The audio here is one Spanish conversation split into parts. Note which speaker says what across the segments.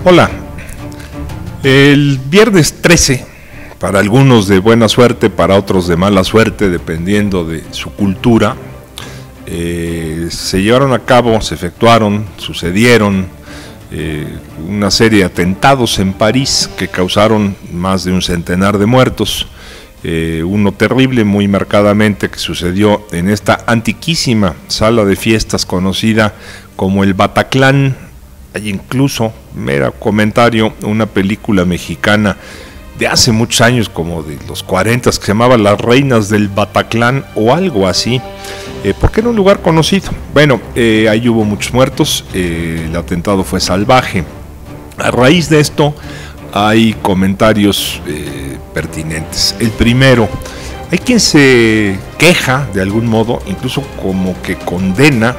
Speaker 1: Hola, el viernes 13, para algunos de buena suerte, para otros de mala suerte, dependiendo de su cultura, se llevaron a cabo, se efectuaron, sucedieron una serie de atentados en París que causaron más de un centenar de muertos. Uno terrible, muy marcadamente, que sucedió en esta antiquísima sala de fiestas conocida como el Bataclan. Hay incluso, mera comentario, una película mexicana de hace muchos años, como de los 40, que se llamaba Las Reinas del Bataclan o algo así, porque era un lugar conocido. Bueno, ahí hubo muchos muertos, el atentado fue salvaje. A raíz de esto hay comentarios pertinentes. El primero, hay quien se queja de algún modo, incluso como que condena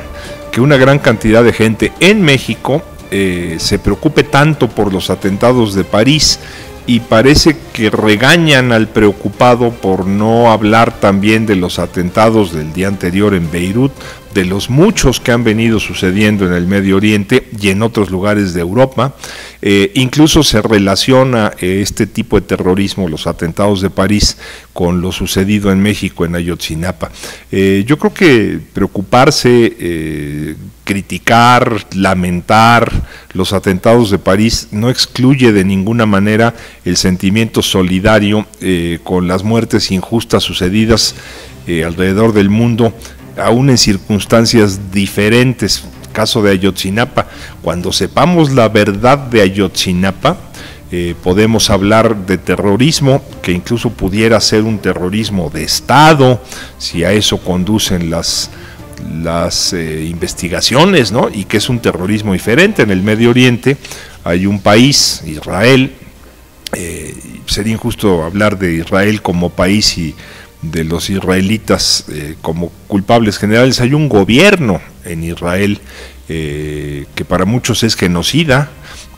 Speaker 1: que una gran cantidad de gente en México se preocupe tanto por los atentados de París, y parece que regañan al preocupado por no hablar también de los atentados del día anterior en Beirut, de los muchos que han venido sucediendo en el Medio Oriente y en otros lugares de Europa. Incluso se relaciona este tipo de terrorismo, los atentados de París, con lo sucedido en México, en Ayotzinapa. Yo creo que preocuparse, criticar, lamentar los atentados de París no excluye de ninguna manera el sentimiento solidario con las muertes injustas sucedidas alrededor del mundo, aún en circunstancias diferentes. Caso de Ayotzinapa, cuando sepamos la verdad de Ayotzinapa, podemos hablar de terrorismo, que incluso pudiera ser un terrorismo de Estado, si a eso conducen las investigaciones, ¿no? Y que es un terrorismo diferente. En el Medio Oriente hay un país, Israel, sería injusto hablar de Israel como país y de los israelitas como culpables generales. Hay un gobierno en Israel que para muchos es genocida,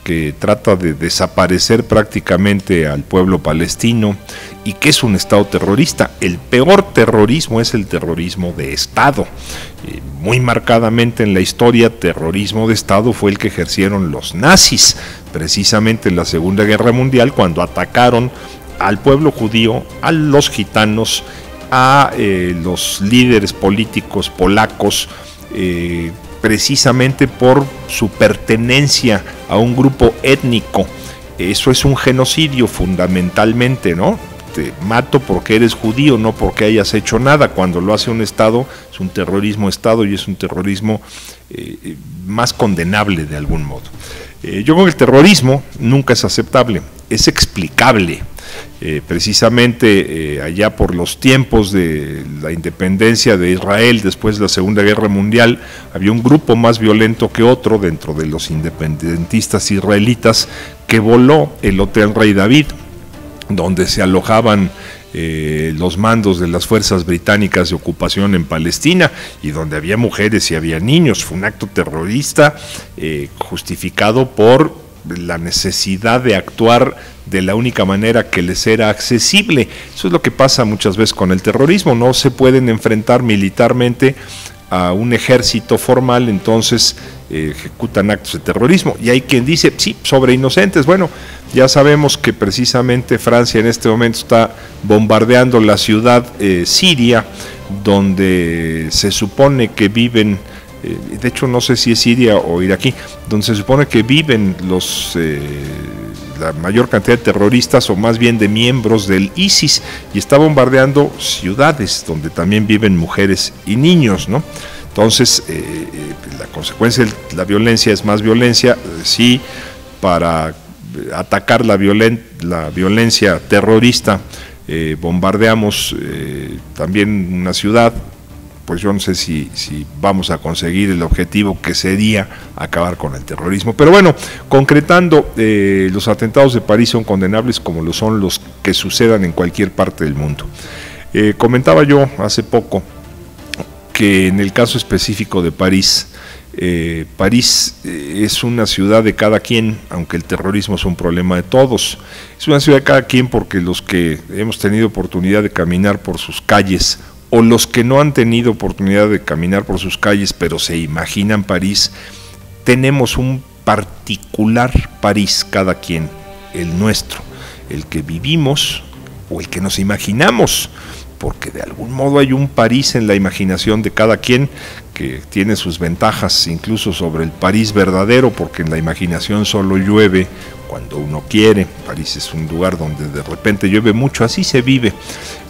Speaker 1: que trata de desaparecer prácticamente al pueblo palestino, y que es un Estado terrorista. El peor terrorismo es el terrorismo de Estado. Muy marcadamente en la historia, terrorismo de Estado fue el que ejercieron los nazis, precisamente en la Segunda Guerra Mundial, cuando atacaron al pueblo judío, a los gitanos, a los líderes políticos polacos, precisamente por su pertenencia a un grupo étnico. Eso es un genocidio fundamentalmente, ¿no? Te mato porque eres judío, no porque hayas hecho nada. Cuando lo hace un Estado, es un terrorismo Estado, y es un terrorismo más condenable de algún modo. Yo creo que el terrorismo nunca es aceptable, es explicable. Precisamente allá por los tiempos de la independencia de Israel, después de la Segunda Guerra Mundial, había un grupo más violento que otro dentro de los independentistas israelitas, que voló el Hotel Rey David, donde se alojaban los mandos de las fuerzas británicas de ocupación en Palestina, y donde había mujeres y había niños. Fue un acto terrorista justificado por la necesidad de actuar de la única manera que les era accesible. Eso es lo que pasa muchas veces con el terrorismo. No se pueden enfrentar militarmente a un ejército formal, entonces ejecutan actos de terrorismo. Y hay quien dice, sí, sobre inocentes. Bueno, ya sabemos que precisamente Francia en este momento está bombardeando la ciudad siria, donde se supone que viven, de hecho no sé si es Siria o iraquí, donde se supone que viven la mayor cantidad de terroristas, o más bien de miembros del ISIS, y está bombardeando ciudades donde también viven mujeres y niños, ¿no? Entonces, la consecuencia de la violencia es más violencia. Sí, para atacar la violencia terrorista, bombardeamos también una ciudad. Pues yo no sé si vamos a conseguir el objetivo, que sería acabar con el terrorismo. Pero bueno, concretando, los atentados de París son condenables, como lo son los que sucedan en cualquier parte del mundo. Comentaba yo hace poco que en el caso específico de París, París es una ciudad de cada quien, aunque el terrorismo es un problema de todos. Es una ciudad de cada quien porque los que hemos tenido oportunidad de caminar por sus calles, o los que no han tenido oportunidad de caminar por sus calles, pero se imaginan París, tenemos un particular París cada quien, el nuestro, el que vivimos o el que nos imaginamos, porque de algún modo hay un París en la imaginación de cada quien que tiene sus ventajas incluso sobre el París verdadero, porque en la imaginación solo llueve cuando uno quiere. París es un lugar donde de repente llueve mucho, así se vive,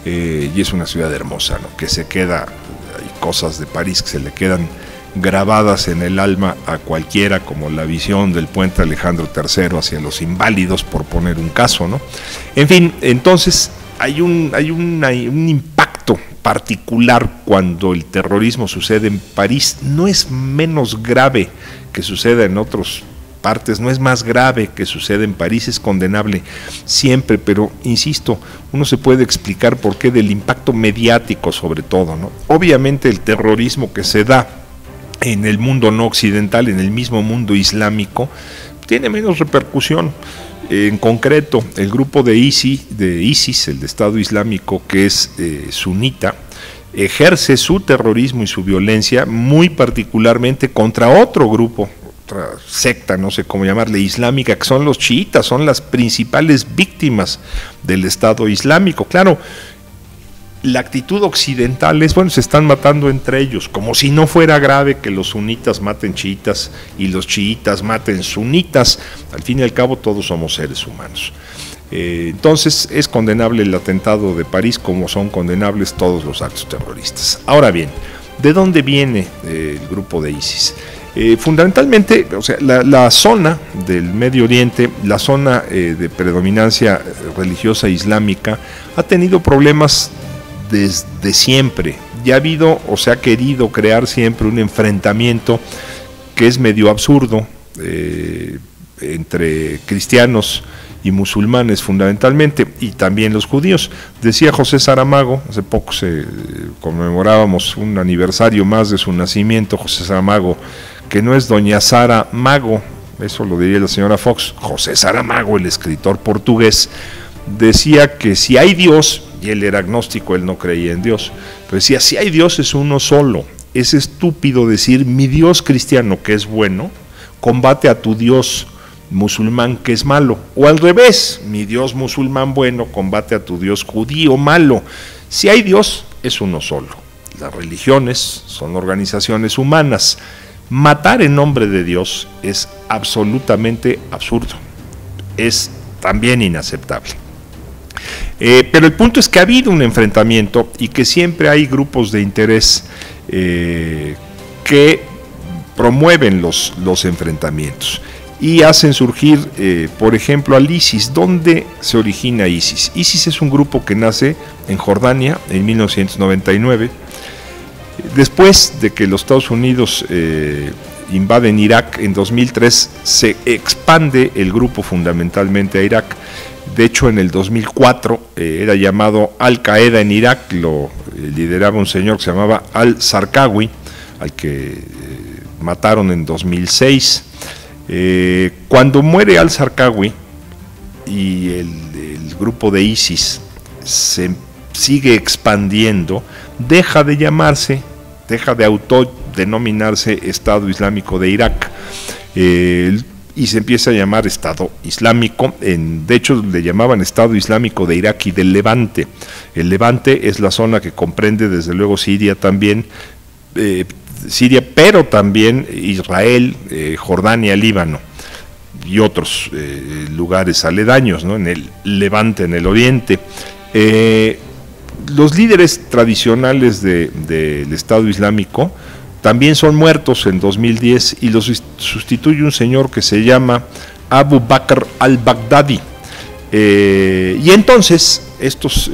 Speaker 1: y es una ciudad hermosa, ¿no? Que se queda, hay cosas de París que se le quedan grabadas en el alma a cualquiera, como la visión del puente Alejandro III hacia los Inválidos, por poner un caso, ¿no? En fin, entonces hay un impacto particular cuando el terrorismo sucede en París. No es menos grave que suceda en otras partes, no es más grave que suceda en París, es condenable siempre, pero insisto, uno se puede explicar por qué del impacto mediático sobre todo, ¿no? Obviamente el terrorismo que se da en el mundo no occidental, en el mismo mundo islámico, tiene menos repercusión. En concreto, el grupo de ISIS, el de Estado Islámico, que es sunita, ejerce su terrorismo y su violencia muy particularmente contra otro grupo, otra secta, no sé cómo llamarle, islámica, que son los chiitas, son las principales víctimas del Estado Islámico. Claro, la actitud occidental es, bueno, se están matando entre ellos, como si no fuera grave que los sunitas maten chiitas y los chiitas maten sunitas. Al fin y al cabo todos somos seres humanos. Entonces es condenable el atentado de París, como son condenables todos los actos terroristas. Ahora bien, ¿de dónde viene el grupo de ISIS? Fundamentalmente, o sea, la zona del Medio Oriente, la zona de predominancia religiosa islámica, ha tenido problemas desde siempre. Ya ha habido o se ha querido crear siempre un enfrentamiento que es medio absurdo entre cristianos y musulmanes fundamentalmente, y también los judíos. Decía José Saramago, hace poco conmemorábamos un aniversario más de su nacimiento, José Saramago, que no es doña Sara Mago, eso lo diría la señora Fox. José Saramago, el escritor portugués, decía que si hay Dios, y él era agnóstico, él no creía en Dios, pero decía, si hay Dios es uno solo. Es estúpido decir mi Dios cristiano, que es bueno, combate a tu Dios musulmán, que es malo, o al revés, mi Dios musulmán bueno combate a tu Dios judío malo. Si hay Dios, es uno solo. Las religiones son organizaciones humanas. Matar en nombre de Dios es absolutamente absurdo, es también inaceptable. Pero el punto es que ha habido un enfrentamiento y que siempre hay grupos de interés que promueven los enfrentamientos y hacen surgir, por ejemplo, al ISIS. ¿Dónde se origina ISIS? ISIS es un grupo que nace en Jordania en 1999, después de que los Estados Unidos invaden Irak en 2003, se expande el grupo fundamentalmente a Irak. De hecho, en el 2004 era llamado Al-Qaeda en Irak, lo lideraba un señor que se llamaba Al-Zarqawi, al que mataron en 2006. Cuando muere Al-Zarqawi y el grupo de ISIS se sigue expandiendo, deja de autodenominarse Estado Islámico de Irak, y se empieza a llamar Estado Islámico. De hecho le llamaban Estado Islámico de Irak y del Levante. El Levante es la zona que comprende desde luego Siria también, pero también Israel, Jordania, Líbano y otros lugares aledaños, ¿no? En el Levante, en el Oriente. Los líderes tradicionales del Estado Islámico también son muertos en 2010 y los sustituye un señor que se llama Abu Bakr al-Baghdadi. Y entonces estos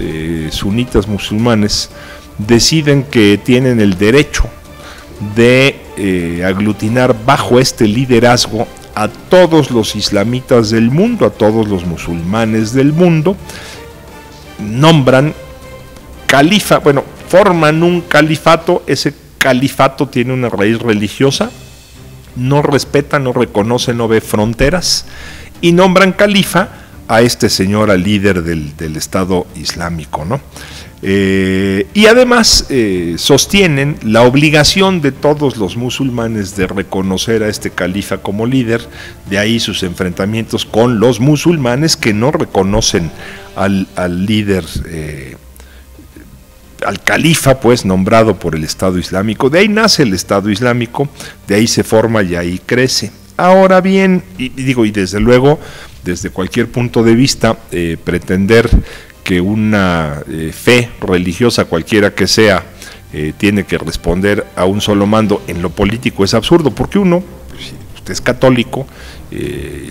Speaker 1: sunitas musulmanes deciden que tienen el derecho de aglutinar bajo este liderazgo a todos los islamitas del mundo, a todos los musulmanes del mundo. Nombran califa, bueno, forman un califato. Ese califato tiene una raíz religiosa, no respeta, no reconoce, no ve fronteras, y nombran califa a este señor, al líder del Estado Islámico, ¿no? Y además sostienen la obligación de todos los musulmanes de reconocer a este califa como líder, de ahí sus enfrentamientos con los musulmanes que no reconocen al líder, al califa, pues nombrado por el Estado Islámico. De ahí nace el Estado Islámico, de ahí se forma y ahí crece. Ahora bien, y desde luego, desde cualquier punto de vista, pretender que una fe religiosa, cualquiera que sea, tiene que responder a un solo mando en lo político es absurdo, porque uno, si usted es católico,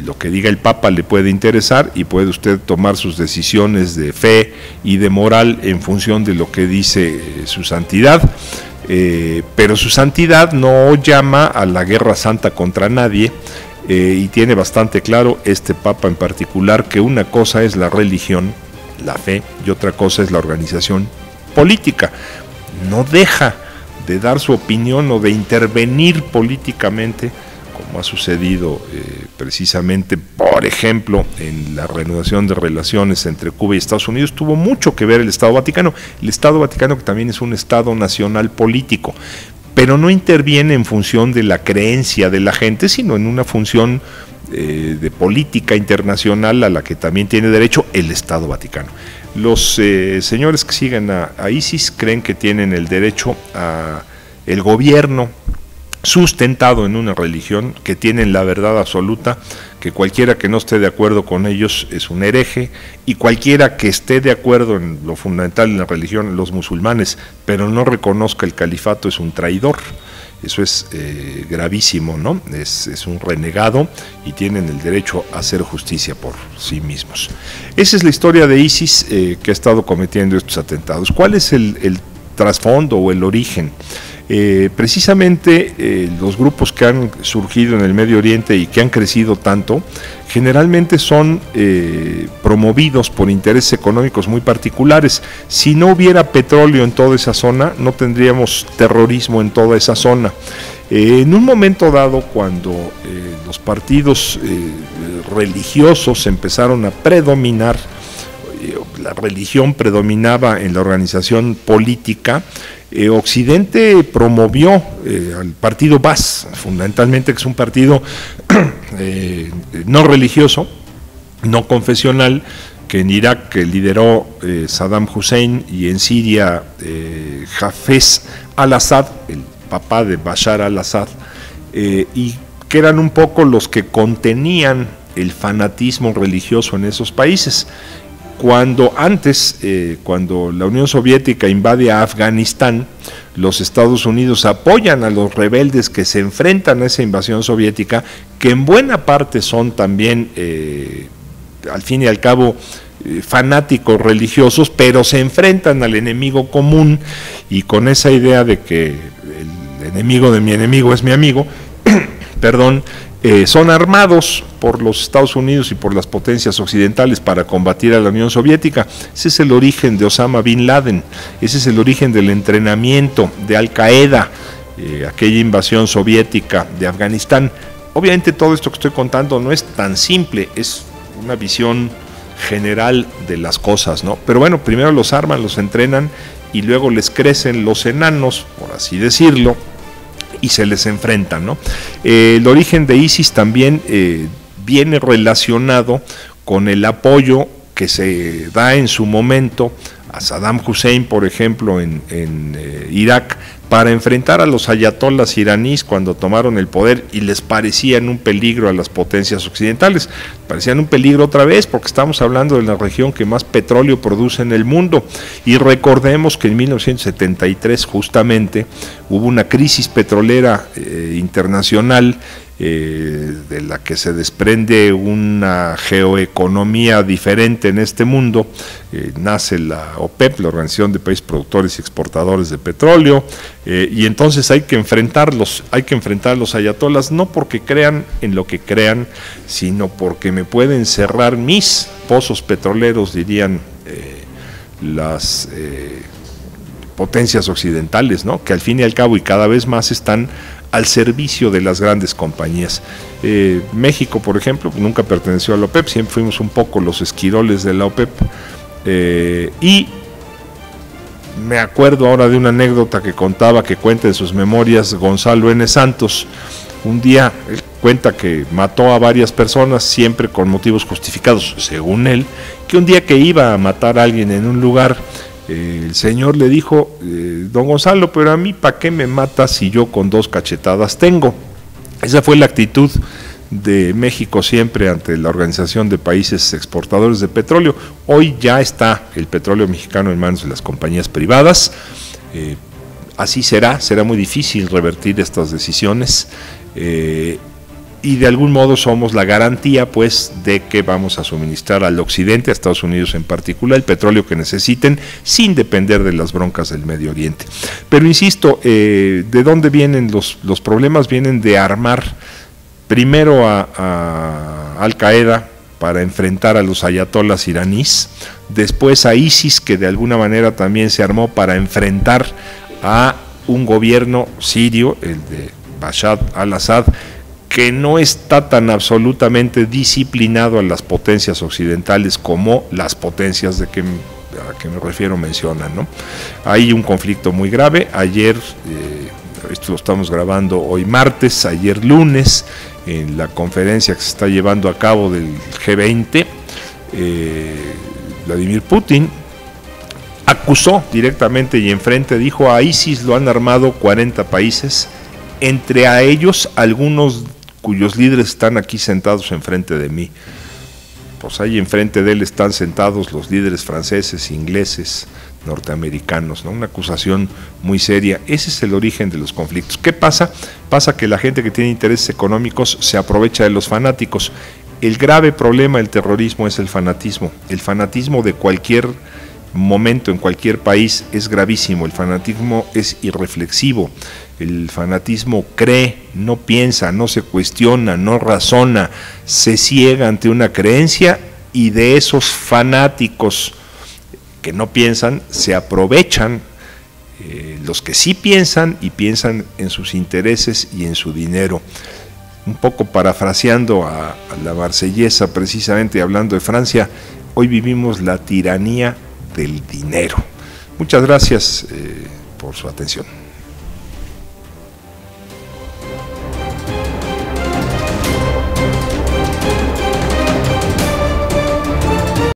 Speaker 1: lo que diga el Papa le puede interesar y puede usted tomar sus decisiones de fe y de moral en función de lo que dice su santidad, pero su santidad no llama a la guerra santa contra nadie. Y tiene bastante claro este Papa en particular que una cosa es la religión, la fe, y otra cosa es la organización política. No deja de dar su opinión o de intervenir políticamente, como ha sucedido precisamente, por ejemplo, en la reanudación de relaciones entre Cuba y Estados Unidos. Tuvo mucho que ver el Estado Vaticano, que también es un Estado nacional político, pero no interviene en función de la creencia de la gente, sino en una función de política internacional a la que también tiene derecho el Estado Vaticano. Los señores que siguen a ISIS creen que tienen el derecho a el gobierno sustentado en una religión, que tienen la verdad absoluta, que cualquiera que no esté de acuerdo con ellos es un hereje, y cualquiera que esté de acuerdo en lo fundamental en la religión, los musulmanes, pero no reconozca el califato, es un traidor. Eso es gravísimo, ¿no? Es un renegado y tienen el derecho a hacer justicia por sí mismos. Esa es la historia de ISIS que ha estado cometiendo estos atentados. ¿Cuál es el trasfondo o el origen? Precisamente los grupos que han surgido en el Medio Oriente y que han crecido tanto, generalmente son promovidos por intereses económicos muy particulares. Si no hubiera petróleo en toda esa zona, no tendríamos terrorismo en toda esa zona. En un momento dado, cuando los partidos religiosos empezaron a predominar, la religión predominaba en la organización política, Occidente promovió al partido Baas, fundamentalmente, que es un partido no religioso, no confesional, que en Irak lideró Saddam Hussein y en Siria Hafez al-Assad, el papá de Bashar al-Assad, y que eran un poco los que contenían el fanatismo religioso en esos países. Cuando la Unión Soviética invade a Afganistán, los Estados Unidos apoyan a los rebeldes que se enfrentan a esa invasión soviética, que en buena parte son también, al fin y al cabo, fanáticos religiosos, pero se enfrentan al enemigo común, y con esa idea de que el enemigo de mi enemigo es mi amigo, perdón, son armados por los Estados Unidos y por las potencias occidentales para combatir a la Unión Soviética. Ese es el origen de Osama Bin Laden, ese es el origen del entrenamiento de Al Qaeda, aquella invasión soviética de Afganistán. Obviamente todo esto que estoy contando no es tan simple, es una visión general de las cosas, ¿no? Pero bueno, primero los arman, los entrenan y luego les crecen los enanos, por así decirlo, y se les enfrentan, ¿no? El origen de ISIS también viene relacionado con el apoyo que se da en su momento a Saddam Hussein, por ejemplo, en Irak, para enfrentar a los ayatolás iraníes cuando tomaron el poder y les parecían un peligro a las potencias occidentales. Parecían un peligro otra vez porque estamos hablando de la región que más petróleo produce en el mundo. Y recordemos que en 1973 justamente hubo una crisis petrolera internacional, de la que se desprende una geoeconomía diferente en este mundo. Nace la OPEP, la Organización de Países Productores y Exportadores de Petróleo, y entonces hay que enfrentar a los ayatolás, no porque crean en lo que crean, sino porque me pueden cerrar mis pozos petroleros, dirían las potencias occidentales, ¿no? Que al fin y al cabo y cada vez más están al servicio de las grandes compañías. México, por ejemplo, nunca perteneció a la OPEP, siempre fuimos un poco los esquiroles de la OPEP, y Me acuerdo ahora de una anécdota que cuenta en sus memorias Gonzalo N. Santos. Un día él cuenta que mató a varias personas, siempre con motivos justificados, según él, que un día que iba a matar a alguien en un lugar, el señor le dijo, don Gonzalo, pero a mí ¿para qué me matas si yo con 2 cachetadas tengo? Esa fue la actitud de México siempre ante la Organización de Países Exportadores de Petróleo. Hoy ya está el petróleo mexicano en manos de las compañías privadas, así será muy difícil revertir estas decisiones, y de algún modo somos la garantía pues de que vamos a suministrar al occidente, a Estados Unidos en particular, el petróleo que necesiten sin depender de las broncas del Medio Oriente. Pero insisto, ¿de dónde vienen los problemas? Vienen de armar primero a Al Qaeda para enfrentar a los ayatolas iraníes, después a ISIS, que de alguna manera también se armó para enfrentar a un gobierno sirio, el de Bashar al-Assad, que no está tan absolutamente disciplinado a las potencias occidentales como las potencias a que me refiero mencionan, ¿no? Hay un conflicto muy grave. Ayer, esto lo estamos grabando hoy martes, ayer lunes, en la conferencia que se está llevando a cabo del G20, Vladimir Putin acusó directamente y enfrente, dijo, a ISIS lo han armado 40 países, entre a ellos algunos cuyos líderes están aquí sentados enfrente de mí. Pues ahí enfrente de él están sentados los líderes franceses, ingleses, norteamericanos, ¿no? Una acusación muy seria. Ese es el origen de los conflictos. ¿Qué pasa? Pasa que la gente que tiene intereses económicos se aprovecha de los fanáticos. El grave problema del terrorismo es el fanatismo. El fanatismo de cualquier momento en cualquier país es gravísimo. El fanatismo es irreflexivo. El fanatismo cree, no piensa, no se cuestiona, no razona, se ciega ante una creencia, y de esos fanáticos que no piensan se aprovechan los que sí piensan, y piensan en sus intereses y en su dinero. Un poco parafraseando a la marsellesa, precisamente hablando de Francia, hoy vivimos la tiranía del dinero. Muchas gracias por su atención.